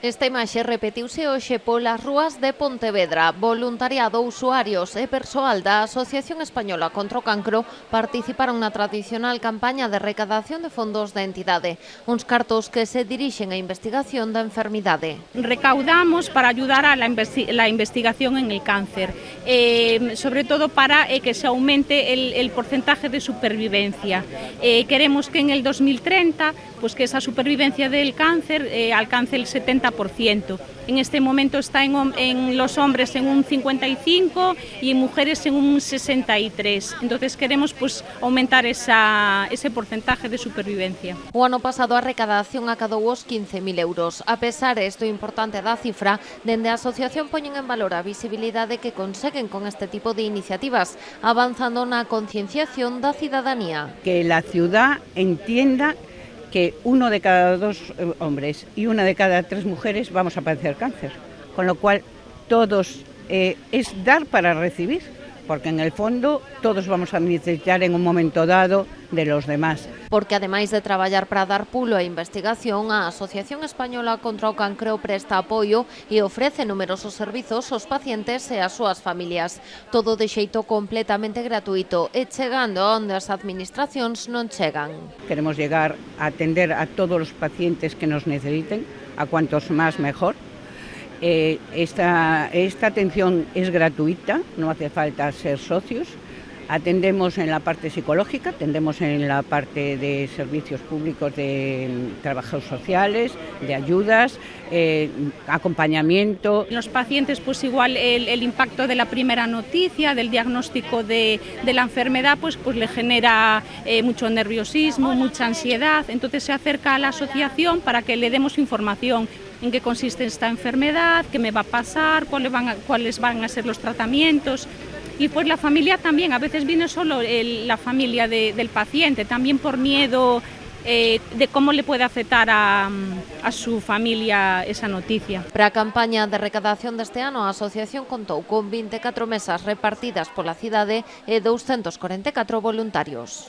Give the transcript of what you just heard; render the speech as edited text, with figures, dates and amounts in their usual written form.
Esta imaxe repetiuse hoxe polas rúas de Pontevedra. Voluntariado, usuarios e persoal da Asociación Española contra o Cancro participaron na tradicional campaña de recadación de fondos da entidade, uns cartos que se dirixen á investigación da enfermidade. Recaudamos para ayudar a la investigación en el cáncer, sobre todo para que se aumente el porcentaje de supervivencia. Queremos que en el 2030 pues que esa supervivencia del cáncer alcance el 70%. En este momento está en los hombres en un 55 y en mujeres en un 63. Entonces queremos pues aumentar ese porcentaje de supervivencia. O ano pasado a recadación acadou os 15.000 euros. A pesar isto importante da cifra, dende a asociación poñen en valor a visibilidade que conseguen con este tipo de iniciativas, avanzando na concienciación da cidadanía. Que la ciudad entienda que uno de cada dos hombres y una de cada tres mujeres vamos a padecer cáncer, con lo cual todos es dar para recibir, porque en el fondo todos vamos a necesitar en un momento dado de los demás. Porque ademais de traballar para dar pulo á investigación, a Asociación Española contra o Cancro presta apoio e ofrece numerosos servizos aos pacientes e ás súas familias. Todo de xeito completamente gratuito e chegando onde as administracións non chegan. Queremos llegar a atender a todos os pacientes que nos necesiten, a cuantos más mejor. Esta atención es gratuita, no hace falta ser socios. Atendemos en la parte psicológica, atendemos en la parte de servicios públicos de trabajos sociales, de ayudas, acompañamiento. Los pacientes, pues igual el impacto de la primera noticia, del diagnóstico de la enfermedad, pues le genera mucho nerviosismo, mucha ansiedad. Entonces se acerca a la asociación para que le demos información. En qué consiste esta enfermedad, qué me va a pasar, cuáles van a ser los tratamientos. Y pues la familia también, a veces viene solo la familia del paciente, también por miedo de cómo le puede afectar a su familia esa noticia. Para a campaña de recadación deste ano, a asociación contou con 24 mesas repartidas pola cidade e 244 voluntarios.